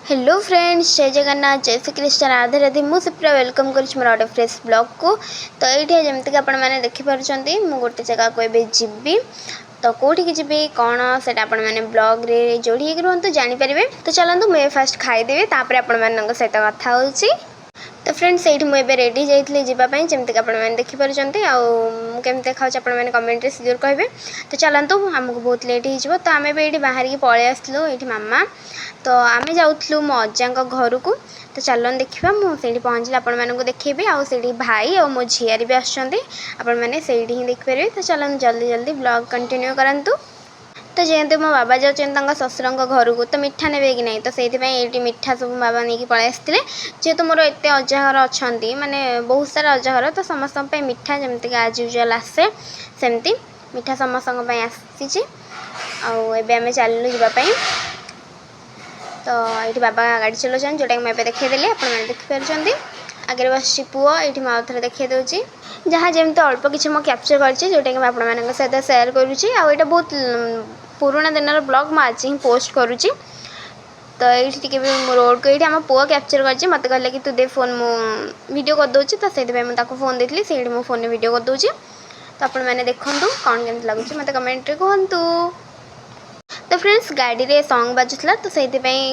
Hello friends, जय जगन्नाथ, जय श्री कृष्ण, राधे राधे। मुझे पूरा वेलकम करुँच मोर गोटे फ्रेश ब्लॉग को। तो ये जमीक आपने देखिपुंट मुझे गोटे जगह को एवं जी तो कौटी जी कौन से आपने ब्लॉग रे जोड़ी रुहतु जानीपर। तो चलतु मुझे फास्ट खाईदेवी तापर आपण सहित कथा हो। तो फ्रेंड्स ये मुझे रेडी जाइए जावाई जमीक आपने देखिपुंट आमती देखा आपने कमेंट सियोर कहे। तो चलतु आमको बहुत लेट हो तो आम भी ये बाहर की पलि आसलु ये मामा। तो आम जाऊँ मो अजा घर को। तो चलन देखा मुझे पहुँचली आपको देखी आठ भाई और मो झीआरी भी आसने से देखिपारे। तो चलन जल्दी जल्दी ब्लॉग कंटिन्यू करूँ। तो जेहेतु मो बाबा जाऊँ ससुर घर को तो मिठा ने कि नहीं तो ये मिठा सब बाबा नहीं पलि आसते। जेहेतु मोर एत अजा घर अच्छा माने बहुत सारा अजा घर तो समस्त मिठा जमीक आज यूजुआल आसे सेमती मिठा समस्त आसी। आम चलू जावाई। तो ये बाबा गाड़ी चलाऊँ जोटा कि मुझे देखीदेली आपने देखिपुं। आगे बस पुओ ये मुझे थे देखी दूसरी जहाँ जमी अल्प किसी मुझे कैप्चर कर जोटा कि आप सहित सेयार करुँची। आईटा बहुत पुराना दिन ब्लॉग मुझे आज ही पोस्ट करुँची। तो ये रोड को ये आम पुओ कैप्चर कर मत कहले कि तू दे फोन वीडियो करदे। तो से मुझे फोन देती से मो फोन वीडियो करदे। तो आपने देखूँ कौन केमती लगुच मत कमेंट कहतु। तो फ्रेंड्स गाड़ी रे सॉन्ग बाजुला तो से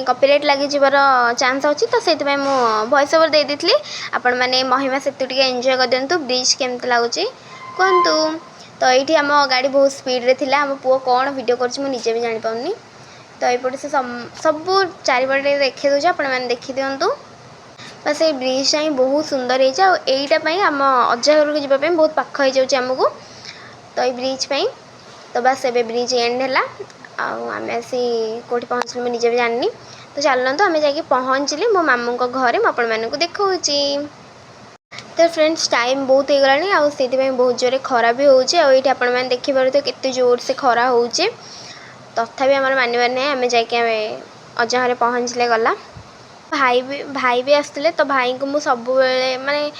कॉपीराइट लगी जीवार चांस अच्छी। तो से वॉइस ओवर दे देती आपण मैंने महिमा सेतु टी एंजॉय कर दिंतु। ब्रिज केमती लगुच कहतु। तो ये आम गाड़ी बहुत स्पीड रे थिला। आम पुओ कौन वीडियो करजे भी जापानी। तो ये से सब चारिपटे देखी दूचे आपने देखी दिंतु। बस ये ब्रिज ही बहुत सुंदर होईटापी आम अजा घर को जावाई बहुत पाख हो जामको। तो ये ब्रिज तो बस ए ब्रिज एंड है आम आसी कौटी पहुँचलु मुझे भी जानी। तो चलते आम जा पहुँचली मो मामू घर मुझे देखा। तो फ्रेंड्स टाइम बहुत हो गला आई बहुत जोर खरा भी होती आपने देखिपे केते जोर से खरा हो। तथापि आम मानवर ना आम जा अजा घर पहुँचले गला। भाई भी आसते तो भाई को मुझे सब माने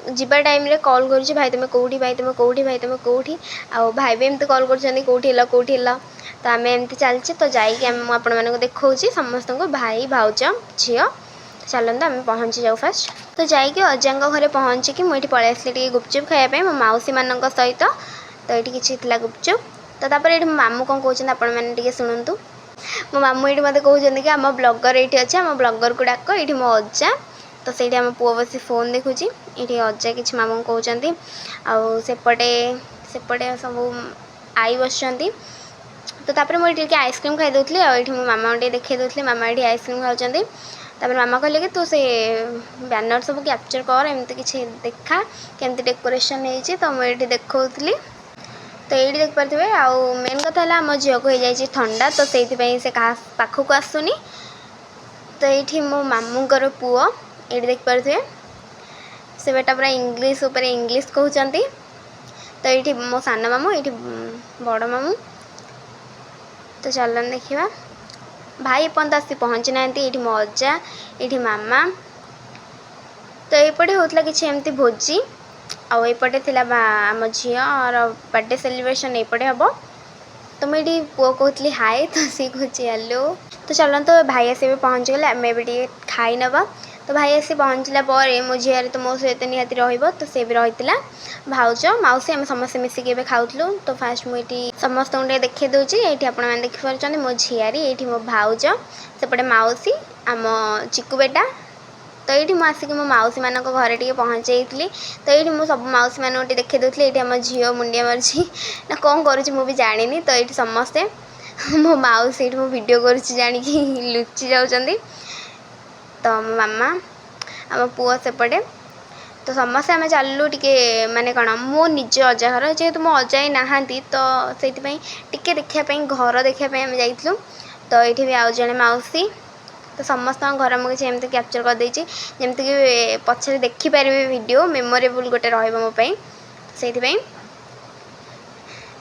जीवा टाइम रे कॉल करुँच भाई तुम कौटी भाई तुम कौटी भाई तुम कौटी आ भाई भी एमती कॉल कर। तो आम एमती चलचे तो जापन देखा समस्त को भाई भाउज झी। चलते आम पहुँची जाऊ फास्ट। तो जाइए अजा घरे पहुँचिकी मुझे पलि आसली गुपचुप खायापी मो मौसी मान सहित। तो ये किसी गुपचुप। तो ये मामू कौन कहते आपने शुणु। मो मामू ये मत कहते कि आम ब्लॉगर ये अच्छे आम ब्लॉगर को डाक ये मो अजा। तो से आम पुओ बस फोन देखुची ये अजा कि मामू कहते आसेपटे सेपटे सब आई बस। तो मुझे आइसक्रीम खाई दूसरी ये मो मामा देखी दूसरी मामा ये आइसक्रीम खाऊँ। मामा कहले कि तू से बैनर सब कैप्चर कर एमती किसी देखा केमती डेकोरेशन होती। तो मुझे देखी। तो ये देखिपे आउ मेन कथा आम झील को हो जाए ठंडा तो से पाखक आसुनी। तो ये मो मामूर पुओ ये देखिपे से बेटा पूरा इंग्लीश उपर इंग्लीश कहते। तो ये मो सान मामू ये बड़ मामू। तो चलन देखा भाई एपर्त आसी पहुँची ना ये मो अजा ये मामा। तो ये होता किसी एमती भोजी आईपटे थी आम झील और बर्थडे सेलिब्रेशन ये हम। तो मुझे पुओ कहती हाय तो सी कहे हेलो। तो चलते तो भाई आसी भी पहुँच गले आम भी खाई नवा। तो भाई आसी पहुँचला मो झील तो मो सहित निहाती रही सी भी रही भाउज मौसी आम समस्त मिसिक खाऊलु। तो फास्ट मुझे समस्त देखी दूसरी ये आपने देखिपुं मो झीआरी ये मो भाउज सेपटे मौसी आम चिकु बेटा। तो ये मुझे मो मौसी मान घर टे पहुँचे। तो ये मुझे सब मौसी मान देखी दूसरी ये आम झील मुंडिया मार्ची ना कौन करुँच मुझे जानी। तो ये समस्ते मो मौसी ये मो वीडियो करुँच जाणी लुचि जाऊँगी। तो मो मामा आम पुओ सेपटे। तो समस्ते आम चलू टे माने कौन मो निज अजा घर जेहेतु मो अजा ही नहांती तो से देखापी घर देखापी आम जाइलु। तो ये भी आउ जड़े मौसी। तो समस्त घर मुझे एमती कैप्चर करदे जमीक कि पछरे देखिपारे वीडियो मेमोरेबल गोटे रोपाई से।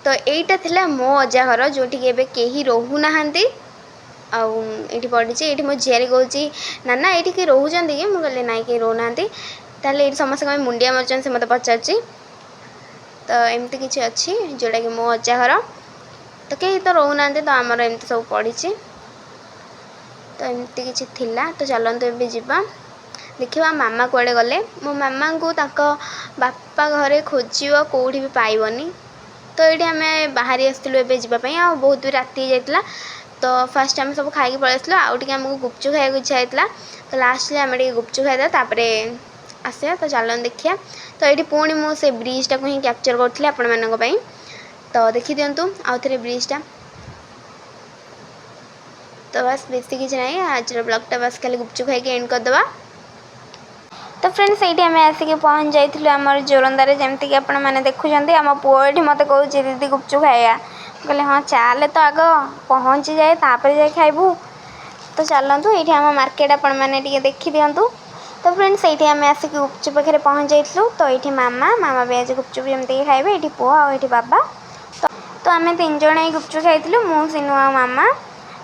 तो यहीटा थिला मो अजा घर जोटि कहीं रोना आठी पड़ी ये मो झील कहे ना ये किए रोचान कि मुझे ना कहीं रोना। ताले ये समस्त मुंडिया मार्चन से मत पचार। तो एमती किसी अच्छी जोटा कि मो अजा घर तो कहीं तो रोना तो आमर एमती सब पड़ी। तो तो एमती किसी थिला तो चलतु ए जावा देखा मामा कुआड़े गले मो मामा को बापा घरे खोज कौटी भी पाइबनी तो ये आम बाहरी आसलु ए जावाई आ बहुत भी राति जाइला तो फास्ट आम सब खाई पलैसलु आउ टे आमको गुपचुप खाया इच्छा होता तो लास्ट आम गुपचुप खाई तापर आसा तो चलन देखिए तो ये पुणी मुझे ब्रिजटा को ही कैप्चर करी आपण मानी तो देखी दिंतु आउ थे ब्रिजटा तो बस बेसी किसी ना आज ब्लॉगटा बस खाली गुपचुप खाई एंड करदे तो फ्रेंड्स ये आम आसिक पहुँच जाइलु आम जोरंदारे जमती कि आपने देखुं आम पुओ ये मत कौन दीदी गुपचुप खाया कहले हाँ चल तो आग पहुँची जाए तापर जाए खाइबू तो चलतु ये आम मार्केट आपण मैंने देखी दिंतु तो फ्रेंड्स ये आम आसिक गुपचुप पाखे पहुँच जाइलु तो ये मामा भी आज गुपचुप जमती खाइबे ये पुओ आठ बाबा तो आम 3 जन ही गुपचुप खाइलु मु सिनु आ मामा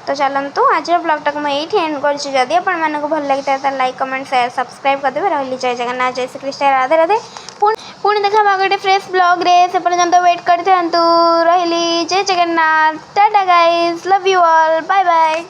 तो चलतु आज ब्लॉगटा को मुझे एंड करी आपको भल लगी तो लाइक कमेंट शेयर सब्सक्राइब करदे रही जय जगन्नाथ जय श्री कृष्ण राधे राधे पुणी देखा गोटे फ्रेश ब्लॉग रे से पर्यंत वेट करते रही Jai Jagannath tata guys love you all bye bye.